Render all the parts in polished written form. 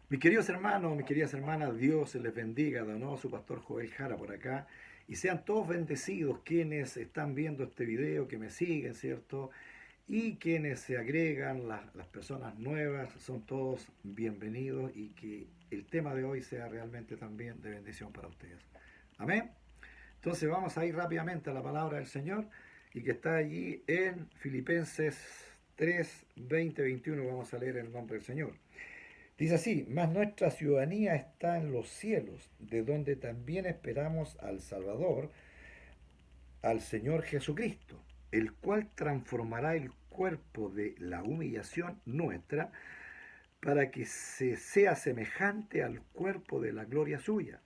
Mis queridos hermanos, mis queridas hermanas, Dios les bendiga, de nuevo su pastor Joel Jara por acá, y sean todos bendecidos quienes están viendo este video, que me siguen, ¿cierto? Y quienes se agregan, las personas nuevas, son todos bienvenidos y que el tema de hoy sea realmente también de bendición para ustedes. Amén. Entonces vamos a ir rápidamente a la palabra del Señor y que está allí en Filipenses 3, 20, 21, vamos a leer el nombre del Señor. Dice así, mas nuestra ciudadanía está en los cielos, de donde también esperamos al Salvador, al Señor Jesucristo, el cual transformará el cuerpo de la humillación nuestra para que se sea semejante al cuerpo de la gloria suya,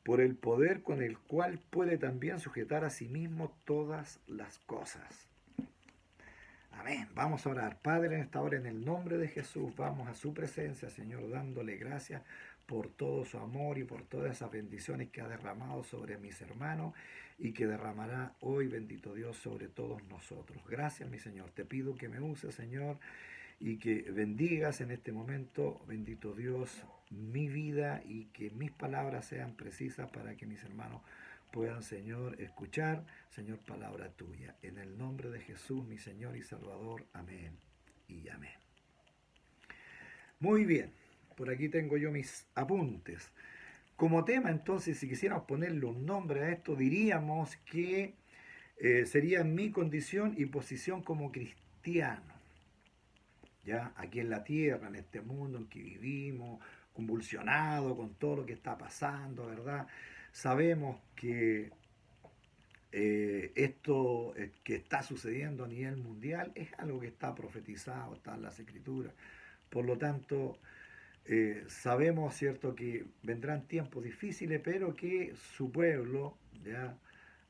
por el poder con el cual puede también sujetar a sí mismo todas las cosas. Amén. Vamos a orar. Padre, en esta hora, en el nombre de Jesús, vamos a su presencia, Señor, dándole gracias por todo su amor y por todas esas bendiciones que ha derramado sobre mis hermanos y que derramará hoy, bendito Dios, sobre todos nosotros. Gracias, mi Señor. Te pido que me uses, Señor, y que bendigas en este momento, bendito Dios, mi vida y que mis palabras sean precisas para que mis hermanos puedan, Señor, escuchar, Señor, palabra tuya. En el nombre de Jesús, mi Señor y Salvador. Amén y amén. Muy bien, por aquí tengo yo mis apuntes. Como tema, entonces, si quisiéramos ponerle un nombre a esto, diríamos que sería mi condición y posición como cristiano. Ya aquí en la tierra, en este mundo en que vivimos, convulsionado con todo lo que está pasando, ¿verdad? Sabemos que esto que está sucediendo a nivel mundial es algo que está profetizado, está en las escrituras. Por lo tanto, sabemos, ¿cierto?, que vendrán tiempos difíciles, pero que su pueblo ya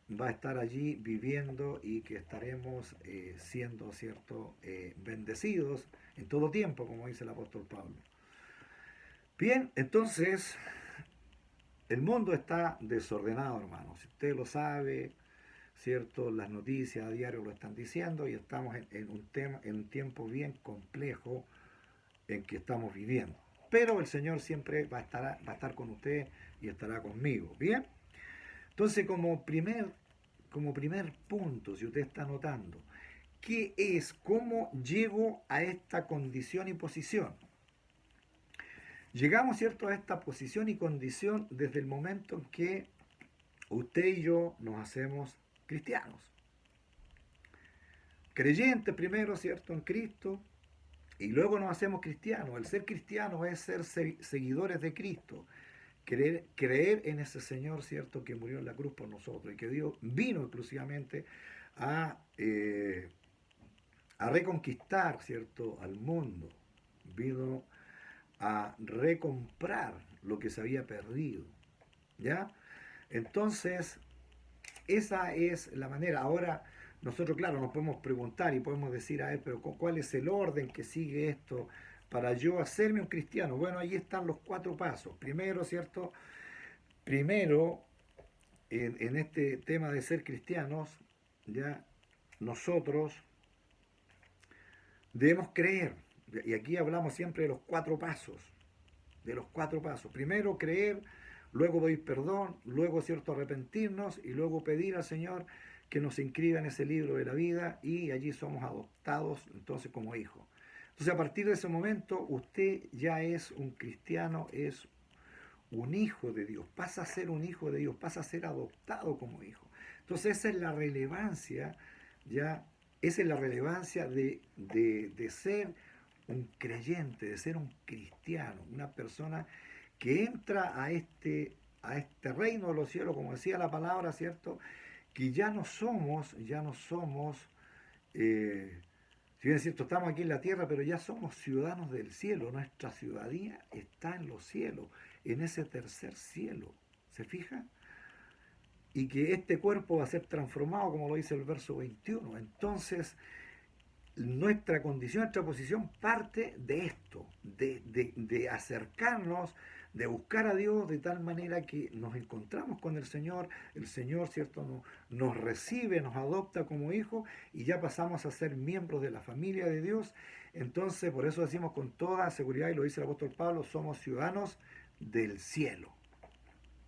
va a estar allí viviendo y que estaremos siendo, ¿cierto?, bendecidos en todo tiempo, como dice el apóstol Pablo. Bien, entonces, el mundo está desordenado, hermanos. Si usted lo sabe, ¿cierto? Las noticias a diario lo están diciendo y estamos en un tiempo bien complejo en que estamos viviendo. Pero el Señor siempre va a estar con usted y estará conmigo. Bien, entonces como primer punto, si usted está notando, ¿qué es? ¿Cómo llego a esta condición y posición? Llegamos, ¿cierto?, a esta posición y condición desde el momento en que usted y yo nos hacemos cristianos. Creyentes primero, ¿cierto?, en Cristo, y luego nos hacemos cristianos. El ser cristiano es ser seguidores de Cristo, creer en ese Señor, ¿cierto?, que murió en la cruz por nosotros y que Dios vino exclusivamente a, eh, a reconquistar, ¿cierto?, al mundo. Vino a recomprar lo que se había perdido. ¿Ya? Entonces, esa es la manera. Ahora, nosotros, claro, nos podemos preguntar y podemos decir, a ver, pero ¿cuál es el orden que sigue esto para yo hacerme un cristiano? Bueno, ahí están los cuatro pasos. Primero, ¿cierto? Primero, en este tema de ser cristianos, ya nosotros debemos creer. Y aquí hablamos siempre de los cuatro pasos. De los cuatro pasos. Primero, creer, luego pedir perdón, luego, cierto, arrepentirnos y luego pedir al Señor que nos inscriba en ese libro de la vida y allí somos adoptados entonces como hijos. Entonces a partir de ese momento usted ya es un cristiano, es un hijo de Dios, pasa a ser un hijo de Dios, pasa a ser adoptado como hijo. Entonces esa es la relevancia, ya, esa es la relevancia de ser un creyente, de ser un cristiano, una persona que entra a este reino de los cielos, como decía la palabra, ¿cierto? Que ya no somos, si bien es cierto, estamos aquí en la tierra, pero ya somos ciudadanos del cielo. Nuestra ciudadanía está en los cielos, en ese tercer cielo. ¿Se fija? Y que este cuerpo va a ser transformado, como lo dice el verso 21. Entonces, nuestra condición, nuestra posición parte de esto, de acercarnos, de buscar a Dios de tal manera que nos encontramos con el Señor, ¿cierto? Nos recibe, nos adopta como hijos y ya pasamos a ser miembros de la familia de Dios. Entonces, por eso decimos con toda seguridad, y lo dice el apóstol Pablo, somos ciudadanos del cielo.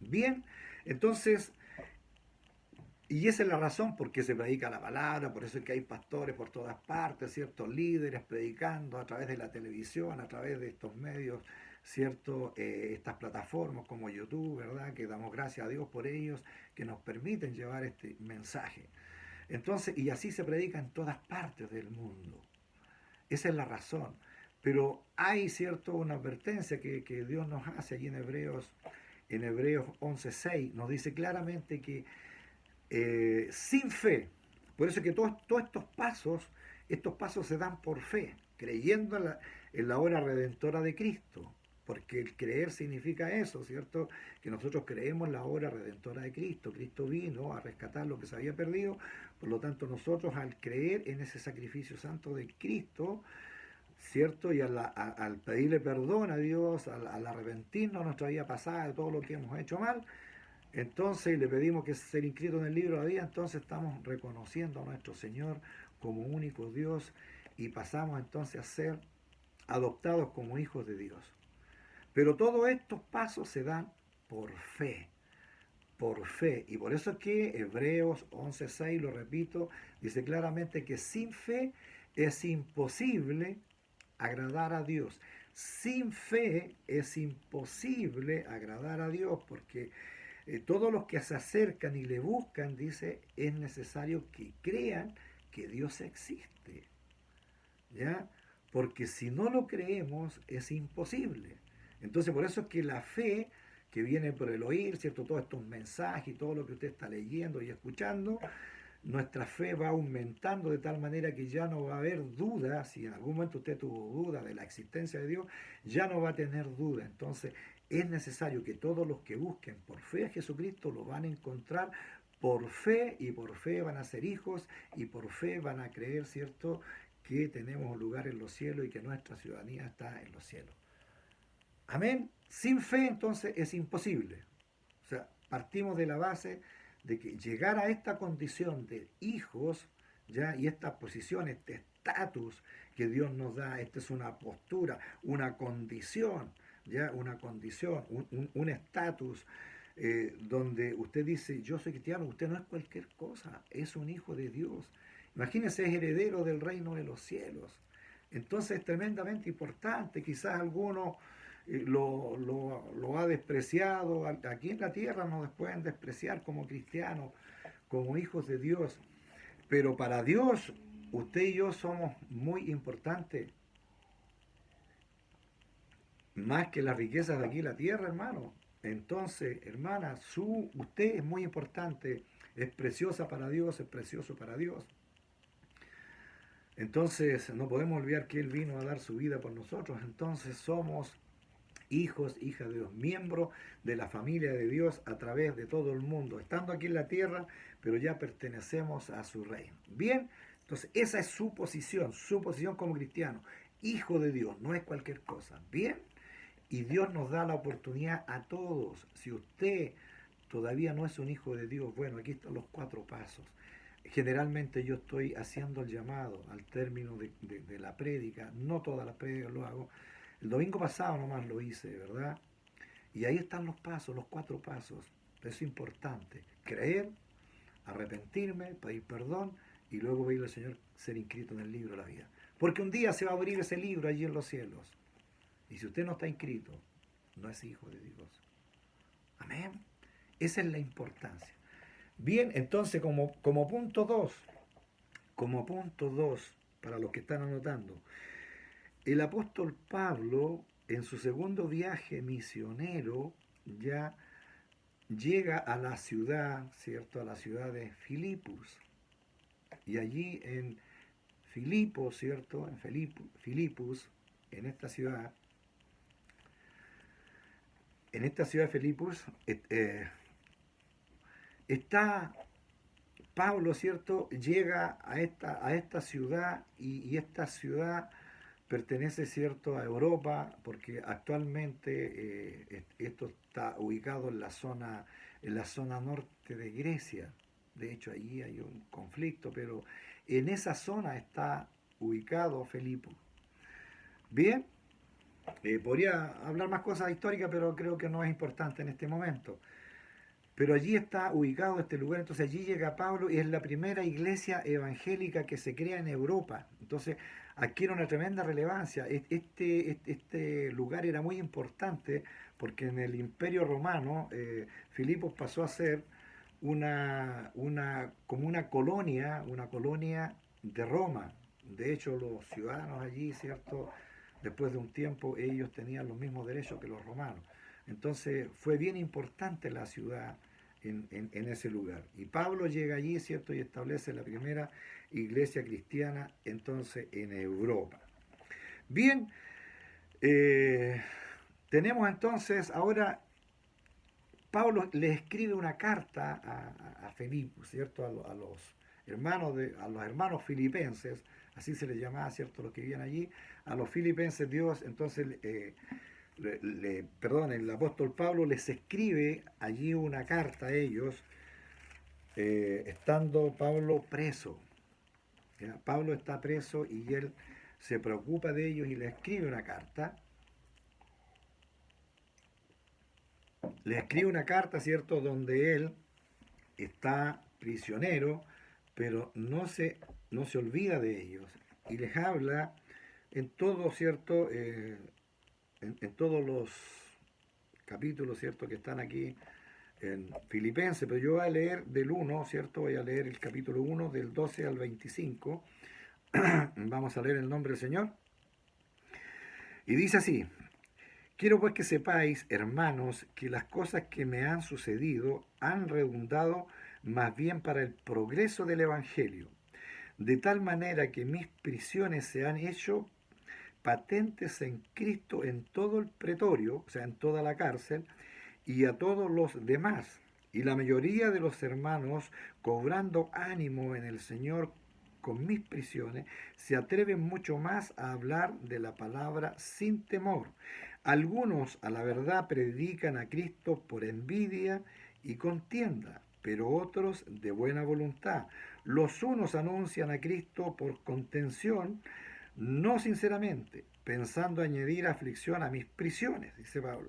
Bien, entonces, y esa es la razón por qué se predica la palabra, por eso es que hay pastores por todas partes, ciertos líderes predicando a través de la televisión, a través de estos medios, cierto, estas plataformas como YouTube, ¿verdad? Que damos gracias a Dios por ellos, que nos permiten llevar este mensaje. Entonces, y así se predica en todas partes del mundo. Esa es la razón. Pero hay, cierto, una advertencia que Dios nos hace allí en Hebreos 11:6, nos dice claramente que sin fe. Por eso es que todos estos pasos se dan por fe, creyendo en la obra redentora de Cristo. Porque el creer significa eso, ¿cierto? Que nosotros creemos en la obra redentora de Cristo. Cristo vino a rescatar lo que se había perdido. Por lo tanto, nosotros al creer en ese sacrificio santo de Cristo, ¿cierto? Y al pedirle perdón a Dios, al arrepentirnos de nuestra vida pasada, de todo lo que hemos hecho mal, entonces le pedimos que ser inscrito en el libro de la vida, entonces estamos reconociendo a nuestro Señor como único Dios y pasamos entonces a ser adoptados como hijos de Dios. Pero todos estos pasos se dan por fe, por fe. Y por eso es que Hebreos 11:6, lo repito, dice claramente que sin fe es imposible agradar a Dios. Sin fe es imposible agradar a Dios porque todos los que se acercan y le buscan, dice, es necesario que crean que Dios existe. ¿Ya? Porque si no lo creemos, es imposible. Entonces, por eso es que la fe que viene por el oír, ¿cierto? Todos estos mensajes y todo lo que usted está leyendo y escuchando, nuestra fe va aumentando de tal manera que ya no va a haber duda, si en algún momento usted tuvo duda de la existencia de Dios, ya no va a tener duda. Entonces es necesario que todos los que busquen por fe a Jesucristo lo van a encontrar por fe y por fe van a ser hijos y por fe van a creer, ¿cierto?, que tenemos un lugar en los cielos y que nuestra ciudadanía está en los cielos. Amén. Sin fe entonces es imposible. O sea, partimos de la base de que llegar a esta condición de hijos, ya, y esta posición, este estatus que Dios nos da, esta es una postura, una condición, ya, una condición, un estatus donde usted dice, yo soy cristiano, usted no es cualquier cosa, es un hijo de Dios. Imagínese, es heredero del reino de los cielos. Entonces es tremendamente importante, quizás algunos lo ha despreciado. Aquí en la tierra nos pueden despreciar como cristianos, como hijos de Dios. Pero para Dios, usted y yo somos muy importantes, más que las riquezas de aquí en la tierra, hermano. Entonces, hermana, usted es muy importante, es preciosa para Dios, es precioso para Dios. Entonces, no podemos olvidar que Él vino a dar su vida por nosotros. Entonces, somos hijos, hijas de Dios, miembros de la familia de Dios a través de todo el mundo, estando aquí en la tierra, pero ya pertenecemos a su reino. Bien, entonces esa es su posición como cristiano, hijo de Dios, no es cualquier cosa. Bien, y Dios nos da la oportunidad a todos. Si usted todavía no es un hijo de Dios, bueno, aquí están los 4 pasos. Generalmente yo estoy haciendo el llamado al término de la prédica, no todas las prédicas lo hago. El domingo pasado nomás lo hice, ¿verdad? Y ahí están los pasos, los 4 pasos. Es importante. Creer, arrepentirme, pedir perdón y luego pedirle al Señor ser inscrito en el libro de la vida. Porque un día se va a abrir ese libro allí en los cielos. Y si usted no está inscrito, no es hijo de Dios. Amén. Esa es la importancia. Bien, entonces como punto 2, para los que están anotando, el apóstol Pablo, en su segundo viaje misionero, ya llega a la ciudad, ¿cierto? A la ciudad de Filipos. Y allí en Filipos, ¿cierto? En Filipos, en esta ciudad de Filipos, está Pablo, ¿cierto?, llega a esta ciudad y esta ciudad pertenece, ¿cierto?, a Europa, porque actualmente esto está ubicado en la zona norte de Grecia. De hecho, allí hay un conflicto, pero en esa zona está ubicado Filipo. Bien, podría hablar más cosas históricas, pero creo que no es importante en este momento. Pero allí está ubicado este lugar, entonces allí llega Pablo y es la primera iglesia evangélica que se crea en Europa. Entonces adquiere una tremenda relevancia. Este lugar era muy importante porque en el Imperio Romano Filipos pasó a ser como una colonia de Roma. De hecho, los ciudadanos allí, ¿cierto? Después de un tiempo ellos tenían los mismos derechos que los romanos. Entonces fue bien importante la ciudad en ese lugar. Y Pablo llega allí, ¿cierto? Y establece la primera iglesia cristiana entonces en Europa. Bien, eh, tenemos entonces ahora, Pablo le escribe una carta a Filipo, ¿cierto? A los hermanos filipenses, así se les llamaba, ¿cierto? Los que vivían allí, a los filipenses Dios, entonces perdón, el apóstol Pablo les escribe allí una carta a ellos, estando Pablo preso. ¿Ya? Pablo está preso y él se preocupa de ellos y le escribe una carta. Le escribe una carta, ¿cierto?, donde él está prisionero, pero no se olvida de ellos. Y les habla en todo, ¿cierto?, en todos los capítulos, ¿cierto?, que están aquí en Filipenses, pero yo voy a leer del 1, ¿cierto? Voy a leer el capítulo 1 del 12 al 25. Vamos a leer el nombre del Señor. Y dice así: quiero pues que sepáis, hermanos, que las cosas que me han sucedido han redundado más bien para el progreso del Evangelio, de tal manera que mis prisiones se han hecho patentes en Cristo en todo el pretorio, o sea, en toda la cárcel, y a todos los demás. Y la mayoría de los hermanos, cobrando ánimo en el Señor con mis prisiones, se atreven mucho más a hablar de la palabra sin temor. Algunos, a la verdad, predican a Cristo por envidia y contienda, pero otros de buena voluntad. Los unos anuncian a Cristo por contención, no sinceramente, pensando añadir aflicción a mis prisiones, dice Pablo.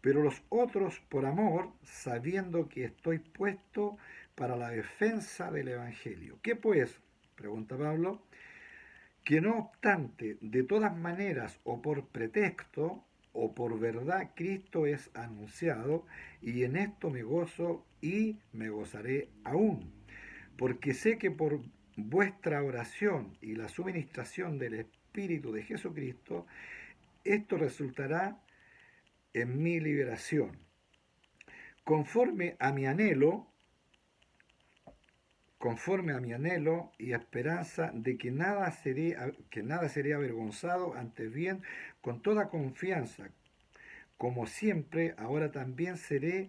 Pero los otros por amor, sabiendo que estoy puesto para la defensa del Evangelio. ¿Qué pues? Pregunta Pablo. Que no obstante, de todas maneras, o por pretexto, o por verdad, Cristo es anunciado, y en esto me gozo y me gozaré aún. Porque sé que por vuestra oración y la suministración del Espíritu de Jesucristo, esto resultará en mi liberación, conforme a mi anhelo, y esperanza de que nada seré avergonzado, antes bien, con toda confianza, como siempre, ahora también será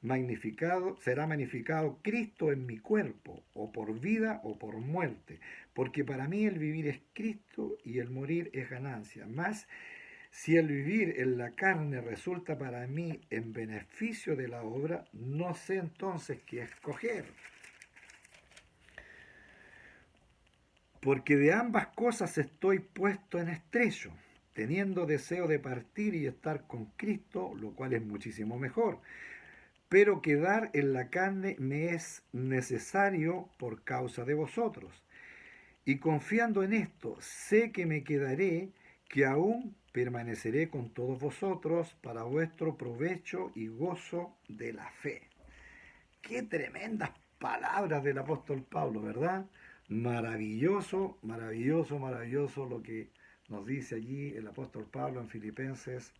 magnificado Cristo en mi cuerpo, o por vida o por muerte, porque para mí el vivir es Cristo y el morir es ganancia. Mas si el vivir en la carne resulta para mí en beneficio de la obra, no sé entonces qué escoger. Porque de ambas cosas estoy puesto en estrecho, teniendo deseo de partir y estar con Cristo, lo cual es muchísimo mejor. Pero quedar en la carne me es necesario por causa de vosotros. Y confiando en esto, sé que me quedaré, que aún permaneceré con todos vosotros para vuestro provecho y gozo de la fe. Qué tremendas palabras del apóstol Pablo, ¿verdad? Maravilloso, maravilloso, maravilloso lo que nos dice allí el apóstol Pablo en Filipenses,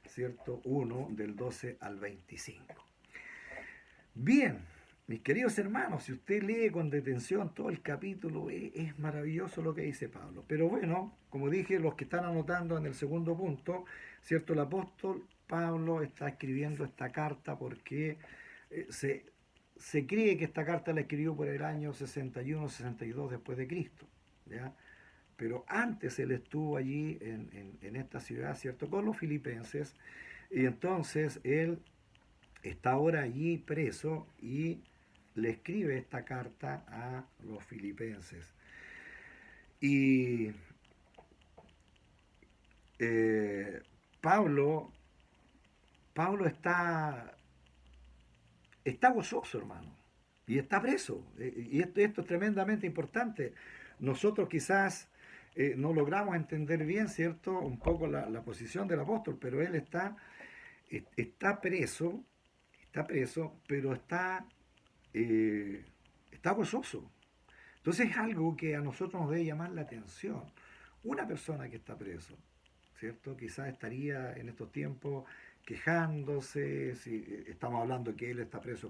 ¿cierto? 1 del 12 al 25. Bien, mis queridos hermanos, si usted lee con detención todo el capítulo, es maravilloso lo que dice Pablo. Pero bueno, como dije, los que están anotando en el segundo punto, ¿cierto? El apóstol Pablo está escribiendo esta carta porque se se cree que esta carta la escribió por el año 61-62 después de Cristo, ¿ya? Pero antes él estuvo allí en esta ciudad, ¿cierto? Con los filipenses, y entonces él está ahora allí preso y le escribe esta carta a los filipenses. Y eh, Pablo, Pablo está gozoso, hermano, y está preso. Y esto es tremendamente importante. Nosotros quizás no logramos entender bien, ¿cierto?, un poco la posición del apóstol, pero él está preso, pero está gozoso. Entonces es algo que a nosotros nos debe llamar la atención. Una persona que está preso, ¿cierto? Quizás estaría en estos tiempos quejándose, si estamos hablando que él está preso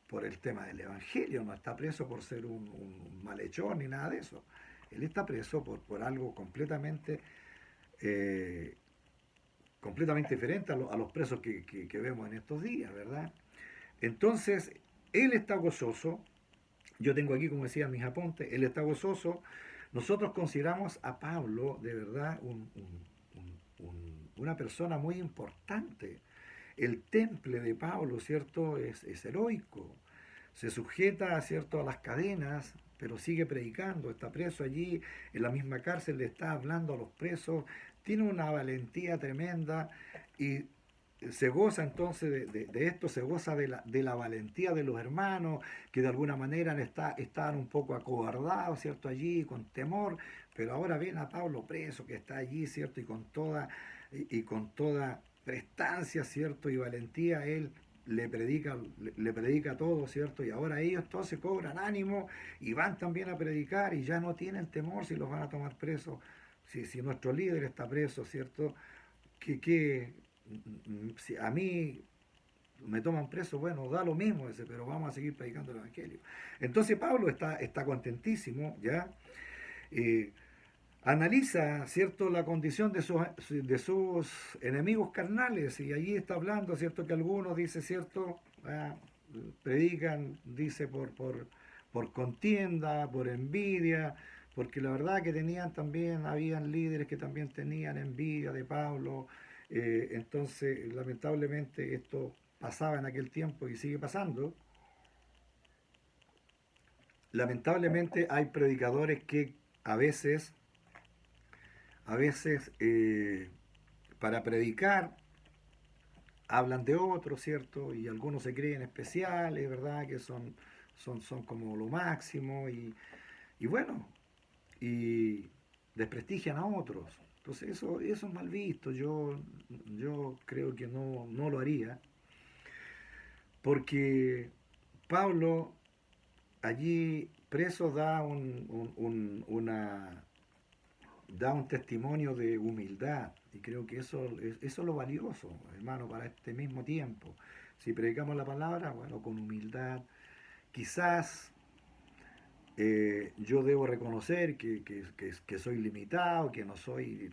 por el tema del Evangelio, no está preso por ser un malhechor ni nada de eso. Él está preso por algo eh, completamente diferente a los presos que vemos en estos días, ¿verdad? Entonces, él está gozoso. Yo tengo aquí, como decía, mis apuntes. Él está gozoso. Nosotros consideramos a Pablo de verdad una persona muy importante. El temple de Pablo, ¿cierto?, es heroico. Se sujeta, ¿cierto?, a las cadenas, pero sigue predicando. Está preso allí, en la misma cárcel, le está hablando a los presos. Tiene una valentía tremenda y se goza entonces de esto, se goza de la valentía de los hermanos, que de alguna manera están un poco acobardados, ¿cierto?, allí, con temor, pero ahora ven a Pablo preso, que está allí, ¿cierto?, y con toda prestancia, ¿cierto?, y valentía, él le predica todo, ¿cierto? Y ahora ellos todos se cobran ánimo y van también a predicar y ya no tienen temor si los van a tomar presos, si nuestro líder está preso, ¿cierto? Que si a mí me toman preso, bueno, da lo mismo ese, pero vamos a seguir predicando el Evangelio. Entonces Pablo está contentísimo, ¿ya? Eh, Analiza, ¿cierto?, la condición de sus enemigos carnales, y allí está hablando, ¿cierto?, que algunos, dice, ¿cierto?, predican, dice, por contienda, por envidia, porque la verdad que habían líderes que también tenían envidia de Pablo. Entonces, lamentablemente, esto pasaba en aquel tiempo y sigue pasando. Lamentablemente hay predicadores que a veces A veces, para predicar, hablan de otros, ¿cierto? Y algunos se creen especiales, ¿verdad? Que son como lo máximo y bueno, y desprestigian a otros. Entonces eso es mal visto. Yo creo que no lo haría, porque Pablo allí preso da un testimonio de humildad, y creo que eso es lo valioso, hermano, para este mismo tiempo. Si predicamos la palabra, bueno, con humildad. Quizás yo debo reconocer que soy limitado, que no soy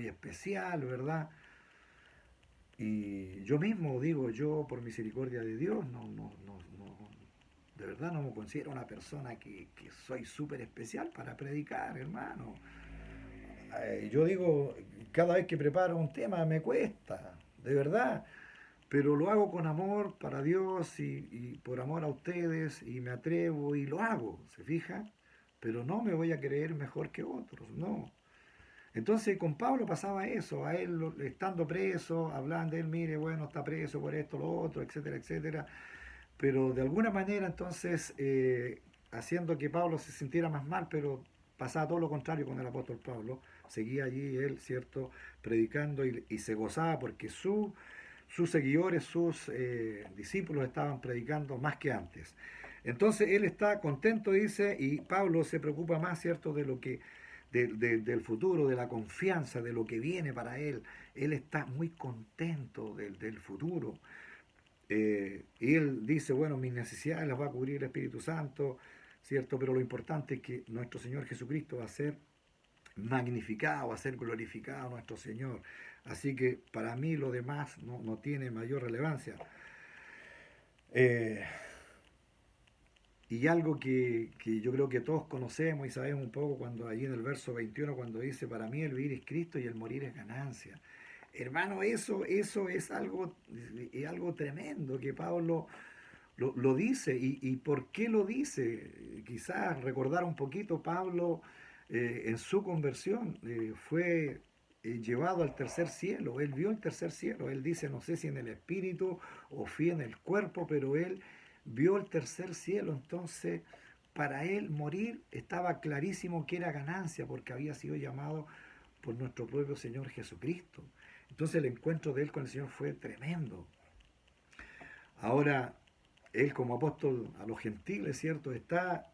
especial, ¿verdad? Y yo mismo digo, yo por misericordia de Dios, de verdad no me considero una persona que soy súper especial para predicar, hermano. Yo digo, cada vez que preparo un tema me cuesta, de verdad, pero lo hago con amor para Dios y por amor a ustedes, y me atrevo y lo hago, ¿se fija? Pero no me voy a creer mejor que otros, no. Entonces con Pablo pasaba eso, a él estando preso, hablaban de él, mire, bueno, está preso por esto, lo otro, etcétera, etcétera, pero de alguna manera entonces, haciendo que Pablo se sintiera más mal, pero pasaba todo lo contrario con el apóstol Pablo. Seguía allí él, ¿cierto?, predicando y se gozaba porque sus seguidores, sus discípulos estaban predicando más que antes. Entonces él está contento, dice, y Pablo se preocupa más, ¿cierto?, del futuro, de la confianza, de lo que viene para él. Él está muy contento del futuro. Y él dice, bueno, mis necesidades las va a cubrir el Espíritu Santo, ¿cierto? Pero lo importante es que nuestro Señor Jesucristo va a ser magnificado, va a ser glorificado nuestro Señor. Así que para mí lo demás no tiene mayor relevancia. Eh, Y algo que yo creo que todos conocemos y sabemos un poco cuando allí en el verso 21 cuando dice, para mí el vivir es Cristo y el morir es ganancia. Hermano, eso es algo tremendo que Pablo lo dice. Y por qué lo dice? Quizás recordar un poquito, Pablo en su conversión fue llevado al tercer cielo. Él vio el tercer cielo. Él dice, no sé si en el espíritu o fui en el cuerpo, pero él vio el tercer cielo. Entonces, para él morir estaba clarísimo que era ganancia porque había sido llamado por nuestro propio Señor Jesucristo. Entonces el encuentro de él con el Señor fue tremendo. Ahora, él como apóstol a los gentiles, ¿cierto? Está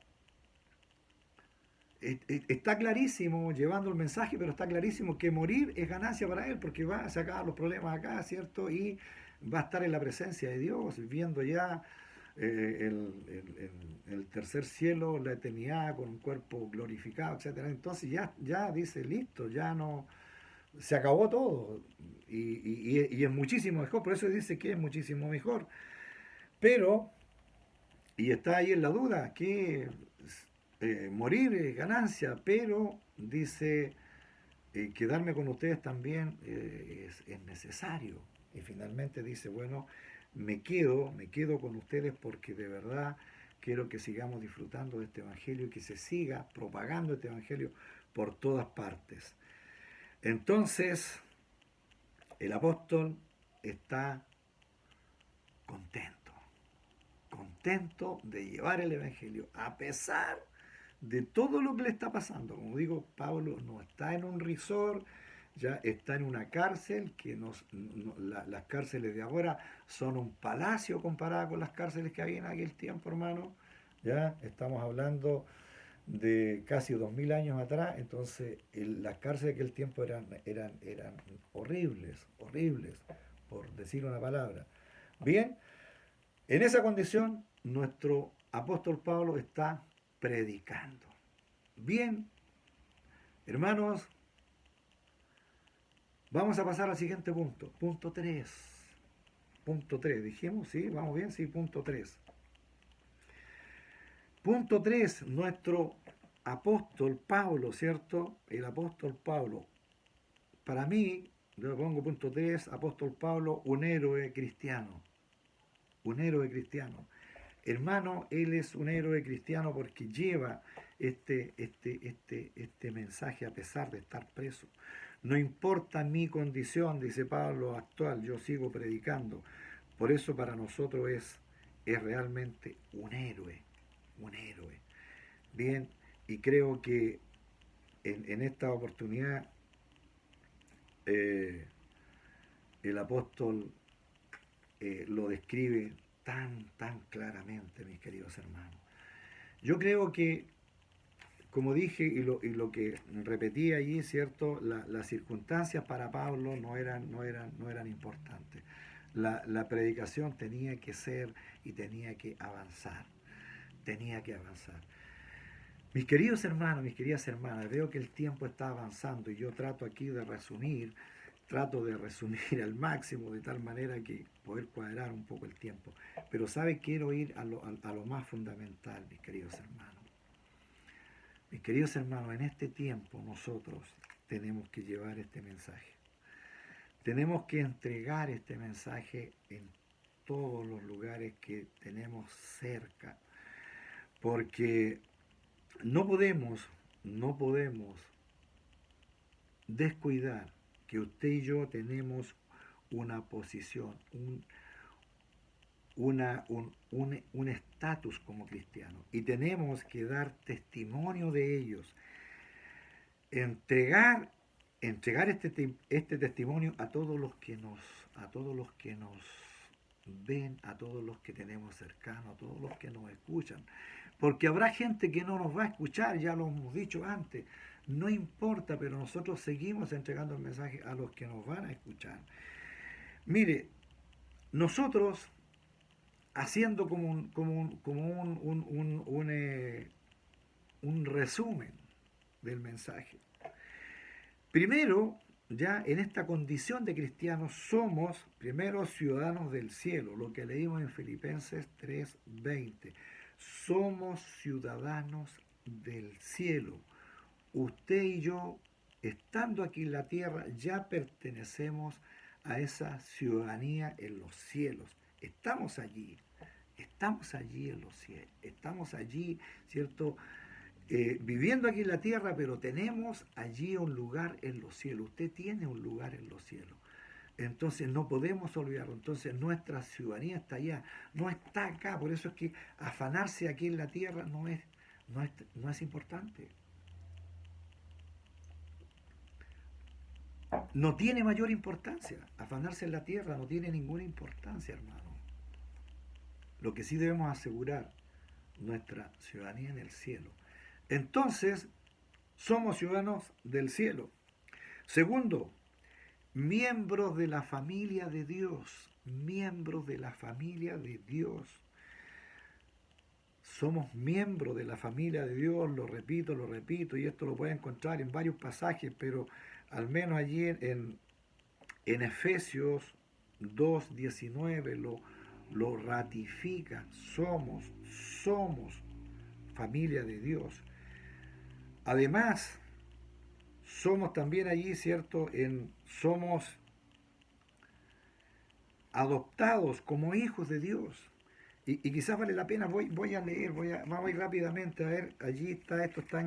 clarísimo llevando el mensaje, pero está clarísimo que morir es ganancia para él, porque va a sacar los problemas acá, ¿cierto? Y va a estar en la presencia de Dios, viendo ya el tercer cielo, la eternidad, con un cuerpo glorificado, etcétera. Entonces ya dice, listo, ya no, se acabó todo. Y es muchísimo mejor, por eso dice que es muchísimo mejor. Pero y está ahí en la duda, que morir es ganancia, pero dice, quedarme con ustedes también es necesario. Y finalmente dice, bueno, me quedo con ustedes porque de verdad quiero que sigamos disfrutando de este Evangelio y que se siga propagando este Evangelio por todas partes. Entonces, el apóstol está contento, contento de llevar el Evangelio, a pesar de todo lo que le está pasando. Como digo, Pablo no está en un resort, ya está en una cárcel, las cárceles de ahora son un palacio comparado con las cárceles que había en aquel tiempo, hermano. Ya estamos hablando de casi 2000 años atrás, entonces las cárceles de aquel tiempo eran horribles, horribles, por decir una palabra. Bien, en esa condición, nuestro apóstol Pablo está predicando. Bien, hermanos, vamos a pasar al siguiente punto. Punto 3. Punto 3, dijimos, ¿sí? ¿Vamos bien? Sí, punto 3. Punto 3, nuestro apóstol Pablo, ¿cierto? El apóstol Pablo. Para mí, yo le pongo punto 3, apóstol Pablo, un héroe cristiano. Un héroe cristiano. Hermano, él es un héroe cristiano porque lleva este mensaje a pesar de estar preso. No importa mi condición, dice Pablo, actual, yo sigo predicando. Por eso para nosotros es realmente un héroe, un héroe. Bien, y creo que en esta oportunidad eh, el apóstol lo describe tan claramente, mis queridos hermanos. Yo creo que como dije y lo que repetí allí, ¿cierto? Las circunstancias para Pablo no eran importantes. La predicación tenía que ser y tenía que avanzar. Tenía que avanzar. Mis queridos hermanos, mis queridas hermanas, veo que el tiempo está avanzando y yo trato aquí de resumir al máximo de tal manera que poder cuadrar un poco el tiempo. Pero sabe, quiero ir a lo más fundamental, mis queridos hermanos. Mis queridos hermanos, en este tiempo nosotros tenemos que llevar este mensaje. Tenemos que entregar este mensaje en todos los lugares que tenemos cerca. Porque no podemos descuidar que usted y yo tenemos una posición, un estatus como cristianos. Y tenemos que dar testimonio de ellos. entregar, entregar este testimonio a todos los que nos ven, a todos los que tenemos cercanos, a todos los que nos escuchan. Porque habrá gente que no nos va a escuchar, ya lo hemos dicho antes. No importa, pero nosotros seguimos entregando el mensaje a los que nos van a escuchar. Mire, nosotros haciendo como un resumen del mensaje. Primero, ya en esta condición de cristianos somos primero ciudadanos del cielo, lo que leímos en Filipenses 3:20. Somos ciudadanos del cielo. Usted y yo, estando aquí en la tierra, ya pertenecemos a esa ciudadanía en los cielos. Estamos allí en los cielos, estamos allí, ¿cierto? Viviendo aquí en la tierra, pero tenemos allí un lugar en los cielos. Usted tiene un lugar en los cielos. Entonces no podemos olvidarlo. Entonces nuestra ciudadanía está allá, no está acá. Por eso es que afanarse aquí en la tierra no es importante. No tiene mayor importancia. Afanarse en la tierra no tiene ninguna importancia, hermano. Lo que sí debemos asegurar, nuestra ciudadanía en el cielo. Entonces, somos ciudadanos del cielo. Segundo, miembros de la familia de Dios. Miembros de la familia de Dios. Somos miembros de la familia de Dios, lo repito, y esto lo pueden encontrar en varios pasajes, pero al menos allí en Efesios 2:19 lo ratifica. Somos familia de Dios. Además, somos también allí, ¿cierto? Somos adoptados como hijos de Dios. Y quizás vale la pena, voy a leer, vamos a ir rápidamente a ver, allí está, esto está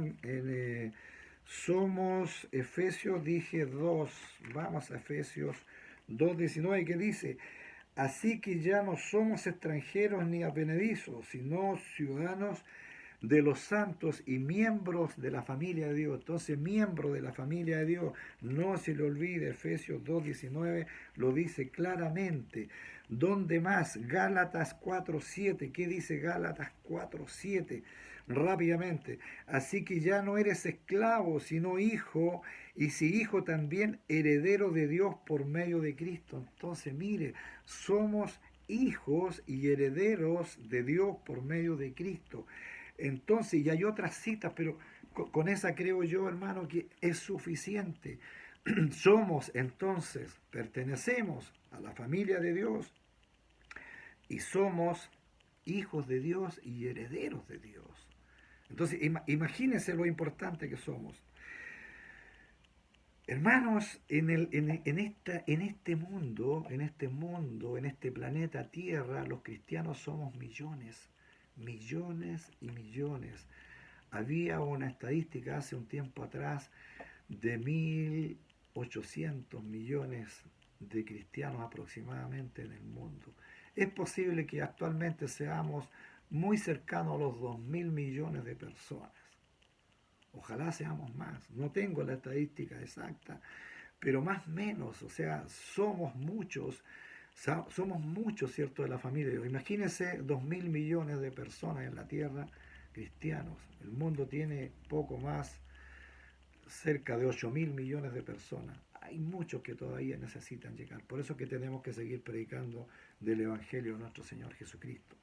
somos Efesios, dije 2, vamos a Efesios 2:19, que dice, así que ya no somos extranjeros ni advenedizos, sino ciudadanos de los santos y miembros de la familia de Dios. Entonces, miembro de la familia de Dios, no se le olvide, Efesios 2:19 lo dice claramente. ¿Dónde más? Gálatas 4:7. ¿Qué dice Gálatas 4:7? Rápidamente. Así que ya no eres esclavo, sino hijo, y si hijo también heredero de Dios por medio de Cristo. Entonces, mire, somos hijos y herederos de Dios por medio de Cristo. Entonces, y hay otras citas, pero con esa creo yo, hermano, que es suficiente. Somos entonces, pertenecemos a la familia de Dios y somos hijos de Dios y herederos de Dios. Entonces, imagínense lo importante que somos. Hermanos, en este planeta Tierra, los cristianos somos millones, millones y millones. Había una estadística hace un tiempo atrás de 1.800 millones de cristianos aproximadamente en el mundo. Es posible que actualmente seamos muy cercanos a los 2.000 millones de personas. Ojalá seamos más. No tengo la estadística exacta, pero más o menos, o sea, somos muchos, ¿cierto?, de la familia de Dios. Imagínense 2.000 millones de personas en la tierra cristianos. El mundo tiene poco más, cerca de 8.000 millones de personas. Hay muchos que todavía necesitan llegar. Por eso es que tenemos que seguir predicando del Evangelio de nuestro Señor Jesucristo.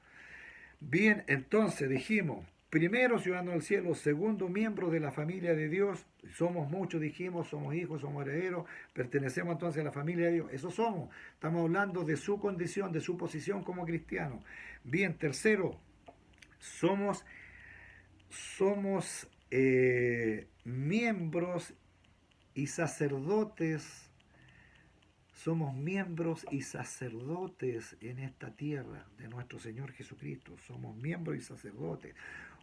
Bien, entonces dijimos, primero ciudadano del cielo, segundo miembro de la familia de Dios, somos muchos, dijimos, somos hijos, somos herederos, pertenecemos entonces a la familia de Dios, eso somos, estamos hablando de su condición, de su posición como cristiano. Bien, tercero, somos miembros y sacerdotes. Somos miembros y sacerdotes en esta tierra de nuestro Señor Jesucristo. Somos miembros y sacerdotes.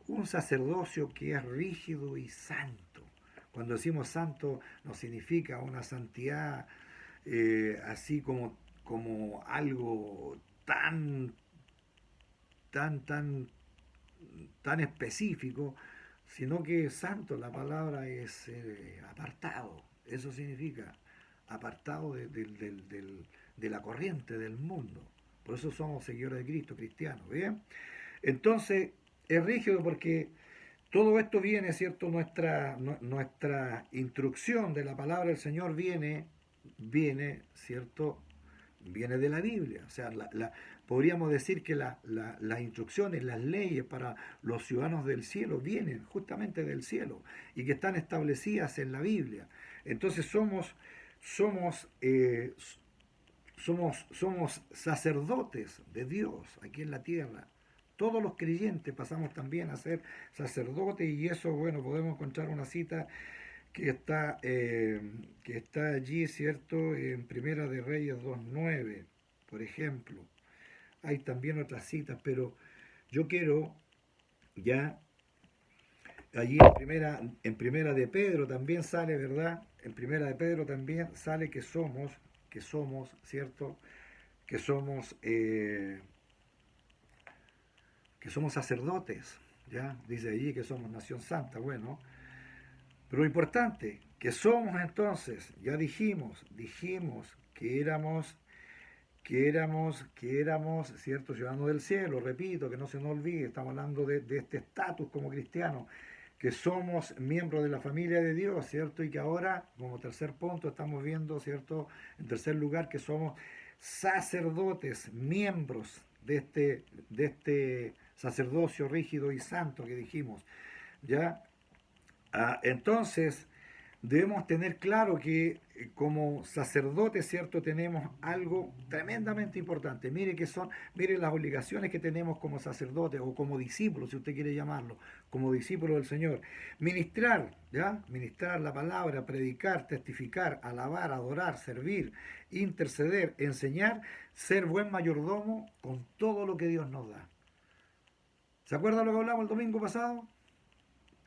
Un sacerdocio que es rígido y santo. Cuando decimos santo no significa una santidad así como algo tan, tan, tan específico, sino que santo, la palabra es apartado. Eso significa apartado de la corriente del mundo. Por eso somos seguidores de Cristo, cristianos. ¿Bien? Entonces, es rígido porque todo esto viene, ¿cierto? Nuestra instrucción de la palabra del Señor viene, ¿cierto? Viene de la Biblia. O sea, podríamos decir que las instrucciones, las leyes para los ciudadanos del cielo vienen justamente del cielo y que están establecidas en la Biblia. Entonces somos, somos sacerdotes de Dios aquí en la tierra. Todos los creyentes pasamos también a ser sacerdotes y eso, bueno, podemos encontrar una cita que está allí, ¿cierto? En Primera de Reyes 2:9, por ejemplo. Hay también otras citas, pero yo quiero ya, allí en primera de Pedro también sale, ¿verdad? En primera de Pedro también sale que somos, ¿cierto? Que somos, eh, que somos sacerdotes, ¿ya? Dice allí que somos nación santa, bueno. Pero lo importante, que somos entonces, ya dijimos que éramos, cierto, ciudadanos del cielo, repito, que no se nos olvide, estamos hablando de este estatus como cristianos, que somos miembros de la familia de Dios, ¿cierto? Y que ahora, como tercer punto, estamos viendo, ¿cierto? En tercer lugar, que somos sacerdotes, miembros de este sacerdocio rígido y santo que dijimos, ¿ya? Entonces, debemos tener claro que como sacerdotes, ¿cierto? Tenemos algo tremendamente importante. Mire las obligaciones que tenemos como sacerdotes o como discípulos, si usted quiere llamarlo, como discípulos del Señor. Ministrar, ¿ya? Ministrar la palabra, predicar, testificar, alabar, adorar, servir, interceder, enseñar, ser buen mayordomo con todo lo que Dios nos da. ¿Se acuerdan lo que hablamos el domingo pasado?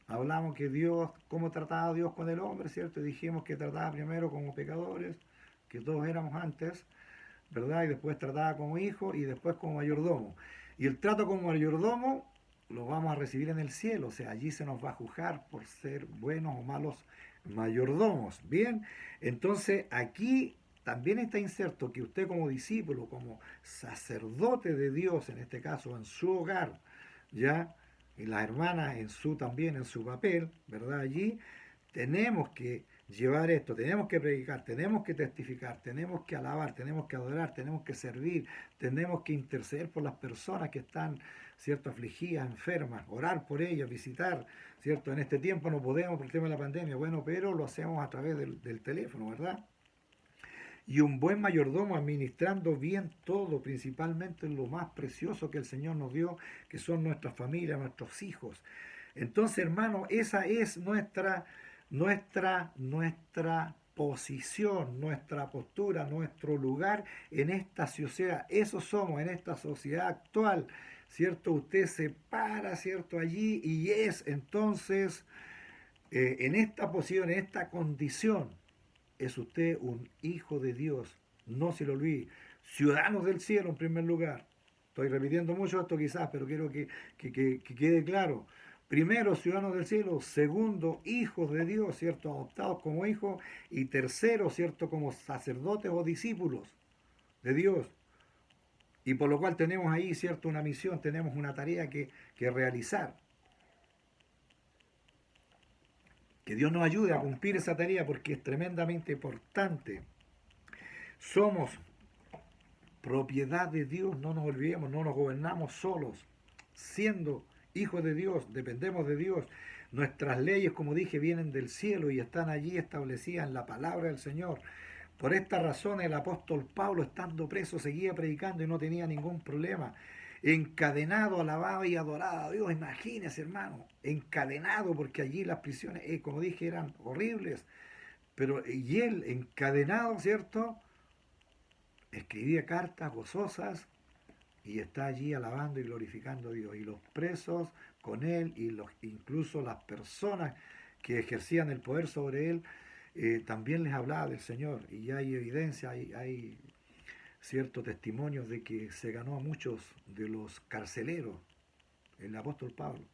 Hablamos que Dios, cómo trataba Dios con el hombre, ¿cierto? Y dijimos que trataba primero como pecadores, que todos éramos antes, ¿verdad? Y después trataba como hijo y después como mayordomo. Y el trato como mayordomo lo vamos a recibir en el cielo, o sea, allí se nos va a juzgar por ser buenos o malos mayordomos. Bien, entonces aquí también está inserto que usted como discípulo, como sacerdote de Dios, en este caso en su hogar, ya, y las hermanas también en su papel, ¿verdad? Allí tenemos que llevar esto, tenemos que predicar, tenemos que testificar, tenemos que alabar, tenemos que adorar, tenemos que servir, tenemos que interceder por las personas que están, ¿cierto?, afligidas, enfermas, orar por ellas, visitar, ¿cierto? En este tiempo no podemos por el tema de la pandemia, bueno, pero lo hacemos a través del teléfono, ¿verdad? Y un buen mayordomo administrando bien todo, principalmente lo más precioso que el Señor nos dio, que son nuestras familias, nuestros hijos. Entonces, hermano, esa es nuestra posición, nuestra postura, nuestro lugar en esta sociedad. Eso somos en esta sociedad actual, ¿cierto? Usted se para, ¿cierto? Allí y es entonces en esta posición, en esta condición, es usted un hijo de Dios. No se lo olvide. Ciudadanos del cielo en primer lugar. Estoy repitiendo mucho esto quizás, pero quiero que quede claro. Primero, ciudadanos del cielo. Segundo, hijos de Dios, ¿cierto? Adoptados como hijos. Y tercero, ¿cierto? Como sacerdotes o discípulos de Dios. Y por lo cual tenemos ahí, ¿cierto? Una misión, tenemos una tarea que realizar. Que Dios nos ayude a cumplir esa tarea porque es tremendamente importante. Somos propiedad de Dios, no nos olvidemos, no nos gobernamos solos. Siendo hijos de Dios, dependemos de Dios. Nuestras leyes, como dije, vienen del cielo y están allí establecidas en la palabra del Señor. Por esta razón el apóstol Pablo, estando preso, seguía predicando y no tenía ningún problema. Encadenado, alababa y adoraba a Dios. Imagínese, hermano, encadenado, porque allí las prisiones, como dije, eran horribles. Pero y él, encadenado, ¿cierto? Escribía cartas gozosas y está allí alabando y glorificando a Dios. Y los presos con él y incluso las personas que ejercían el poder sobre él, también les hablaba del Señor. Y hay evidencia, hay ciertos testimonios de que se ganó a muchos de los carceleros, el apóstol Pablo,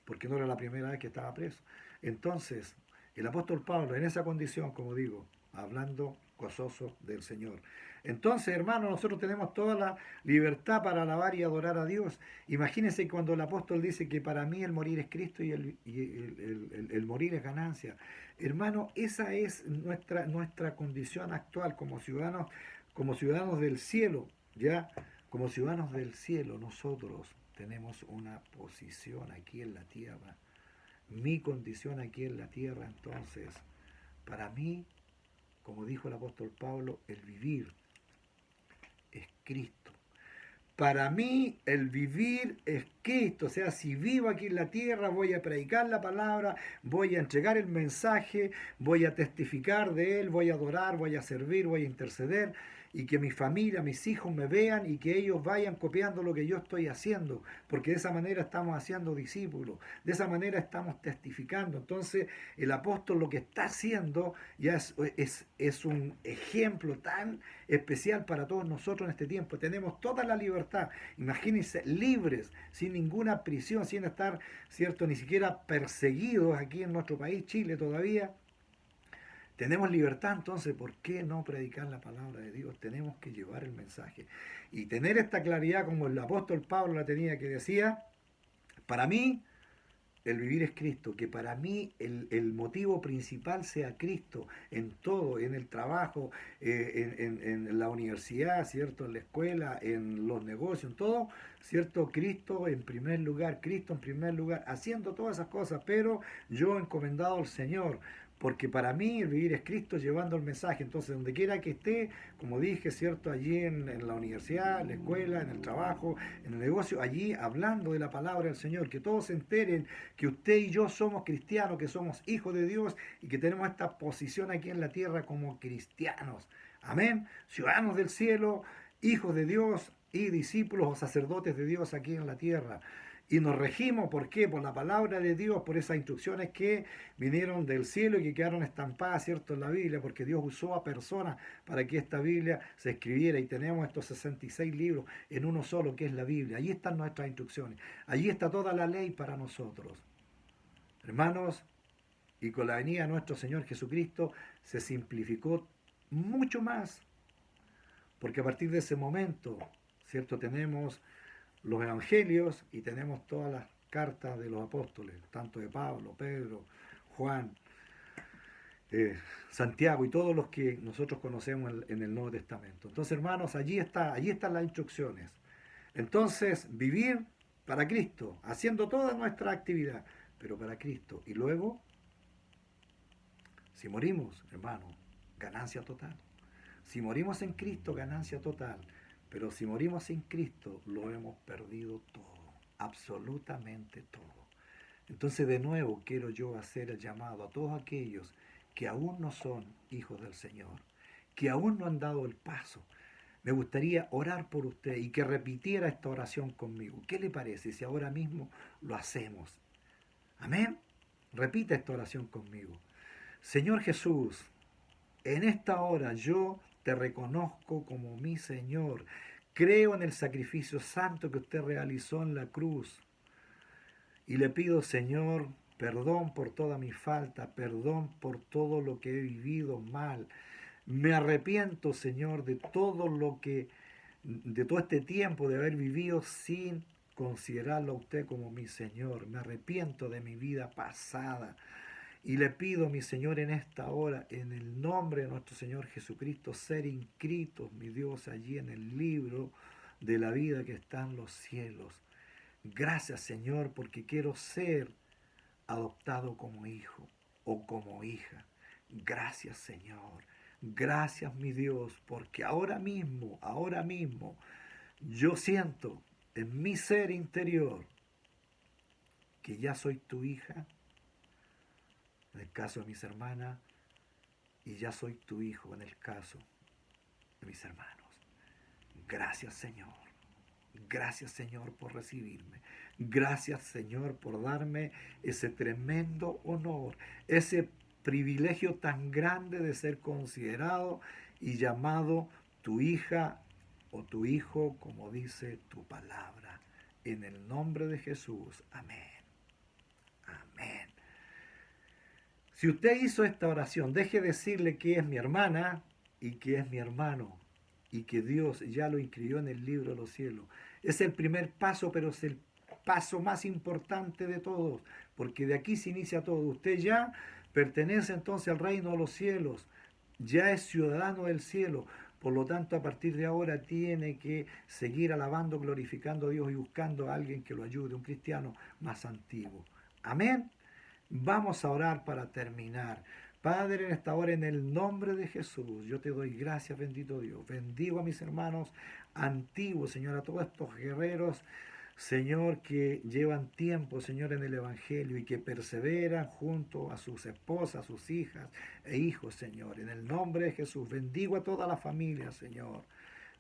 porque no era la primera vez que estaba preso. Entonces, el apóstol Pablo, en esa condición, como digo, hablando gozoso del Señor. Entonces, hermanos, nosotros tenemos toda la libertad para alabar y adorar a Dios. Imagínense cuando el apóstol dice que para mí el morir es Cristo y el morir es ganancia. Hermano, esa es nuestra condición actual como ciudadanos del cielo, ¿ya? Como ciudadanos del cielo, nosotros tenemos una posición aquí en la tierra. Mi condición aquí en la tierra, entonces, para mí, como dijo el apóstol Pablo, el vivir es Cristo. Para mí el vivir es Cristo, o sea, si vivo aquí en la tierra voy a predicar la palabra, voy a entregar el mensaje, voy a testificar de él, voy a adorar, voy a servir, voy a interceder y que mi familia, mis hijos me vean y que ellos vayan copiando lo que yo estoy haciendo, porque de esa manera estamos haciendo discípulos, de esa manera estamos testificando. Entonces el apóstol lo que está haciendo ya es un ejemplo tan especial para todos nosotros en este tiempo. Tenemos toda la libertad, imagínense, libres, sin ninguna prisión, sin estar, ¿cierto?, ni siquiera perseguidos aquí en nuestro país, Chile todavía. Tenemos libertad, entonces, ¿por qué no predicar la palabra de Dios? Tenemos que llevar el mensaje. Y tener esta claridad como el apóstol Pablo la tenía, que decía, para mí el vivir es Cristo, que para mí el motivo principal sea Cristo en todo, en el trabajo, en la universidad, ¿cierto? En la escuela, en los negocios, en todo, ¿cierto? Cristo en primer lugar, Cristo en primer lugar, haciendo todas esas cosas, pero yo encomendado al Señor. Porque para mí el vivir es Cristo llevando el mensaje. Entonces, donde quiera que esté, como dije, ¿cierto? Allí en la universidad, en la escuela, en el trabajo, en el negocio, allí hablando de la palabra del Señor, que todos se enteren que usted y yo somos cristianos, que somos hijos de Dios y que tenemos esta posición aquí en la tierra como cristianos. Amén. Ciudadanos del cielo, hijos de Dios y discípulos o sacerdotes de Dios aquí en la tierra. Y nos regimos, ¿por qué? Por la palabra de Dios, por esas instrucciones que vinieron del cielo y que quedaron estampadas, ¿cierto?, en la Biblia, porque Dios usó a personas para que esta Biblia se escribiera y tenemos estos 66 libros en uno solo, que es la Biblia. Allí están nuestras instrucciones, allí está toda la ley para nosotros. Hermanos, y con la venida de nuestro Señor Jesucristo se simplificó mucho más, porque a partir de ese momento, ¿cierto?, tenemos los evangelios y tenemos todas las cartas de los apóstoles, tanto de Pablo, Pedro, Juan, Santiago y todos los que nosotros conocemos en el Nuevo Testamento. Entonces, hermanos, allí están las instrucciones. Entonces, vivir para Cristo, haciendo toda nuestra actividad, pero para Cristo. Y luego, si morimos, hermano, ganancia total. Si morimos en Cristo, ganancia total. Pero si morimos sin Cristo, lo hemos perdido todo, absolutamente todo. Entonces, de nuevo, quiero yo hacer el llamado a todos aquellos que aún no son hijos del Señor, que aún no han dado el paso. Me gustaría orar por usted y que repitiera esta oración conmigo. ¿Qué le parece si ahora mismo lo hacemos? Amén. Repita esta oración conmigo. Señor Jesús, en esta hora yo te reconozco como mi Señor. Creo en el sacrificio santo que usted realizó en la cruz. Y le pido, Señor, perdón por toda mi falta, perdón por todo lo que he vivido mal. Me arrepiento, Señor, de todo este tiempo de haber vivido sin considerarlo a usted como mi Señor. Me arrepiento de mi vida pasada. Y le pido, mi Señor, en esta hora, en el nombre de nuestro Señor Jesucristo, ser inscritos, mi Dios, allí en el libro de la vida que está en los cielos. Gracias, Señor, porque quiero ser adoptado como hijo o como hija. Gracias, Señor. Gracias, mi Dios, porque ahora mismo, yo siento en mi ser interior que ya soy tu hija, en el caso de mis hermanas, y ya soy tu hijo en el caso de mis hermanos. Gracias, Señor. Gracias, Señor, por recibirme. Gracias, Señor, por darme ese tremendo honor, ese privilegio tan grande de ser considerado y llamado tu hija o tu hijo, como dice tu palabra. En el nombre de Jesús. Amén. Amén. Si usted hizo esta oración, deje decirle que es mi hermana y que es mi hermano y que Dios ya lo inscribió en el libro de los cielos. Es el primer paso, pero es el paso más importante de todos, porque de aquí se inicia todo. Usted ya pertenece entonces al reino de los cielos, ya es ciudadano del cielo. Por lo tanto, a partir de ahora tiene que seguir alabando, glorificando a Dios y buscando a alguien que lo ayude, un cristiano más antiguo. Amén. Vamos a orar para terminar. Padre, en esta hora, en el nombre de Jesús, yo te doy gracias, bendito Dios. Bendigo a mis hermanos antiguos, Señor, a todos estos guerreros, Señor, que llevan tiempo, Señor, en el Evangelio y que perseveran junto a sus esposas, a sus hijas e hijos, Señor. En el nombre de Jesús, bendigo a toda la familia, Señor.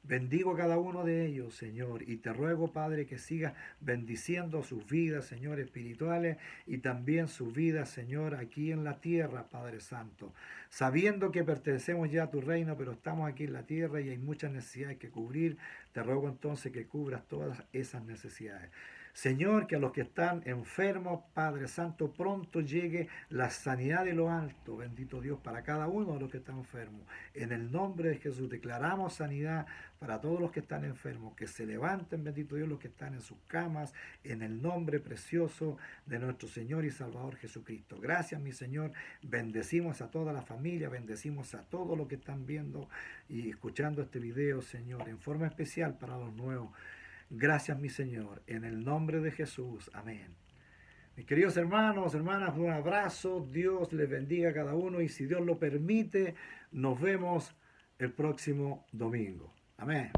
Bendigo a cada uno de ellos, Señor, y te ruego, Padre, que sigas bendiciendo sus vidas, Señor, espirituales y también sus vidas, Señor, aquí en la tierra, Padre Santo. Sabiendo que pertenecemos ya a tu reino, pero estamos aquí en la tierra y hay muchas necesidades que cubrir, te ruego entonces que cubras todas esas necesidades. Señor, que a los que están enfermos, Padre Santo, pronto llegue la sanidad de lo alto, bendito Dios, para cada uno de los que están enfermos. En el nombre de Jesús declaramos sanidad para todos los que están enfermos, que se levanten, bendito Dios, los que están en sus camas, en el nombre precioso de nuestro Señor y Salvador Jesucristo. Gracias, mi Señor. Bendecimos a toda la familia, bendecimos a todos los que están viendo y escuchando este video, Señor, en forma especial para los nuevos. Gracias, mi Señor, en el nombre de Jesús. Amén. Mis queridos hermanos, hermanas, un abrazo. Dios les bendiga a cada uno y si Dios lo permite, nos vemos el próximo domingo. Amén.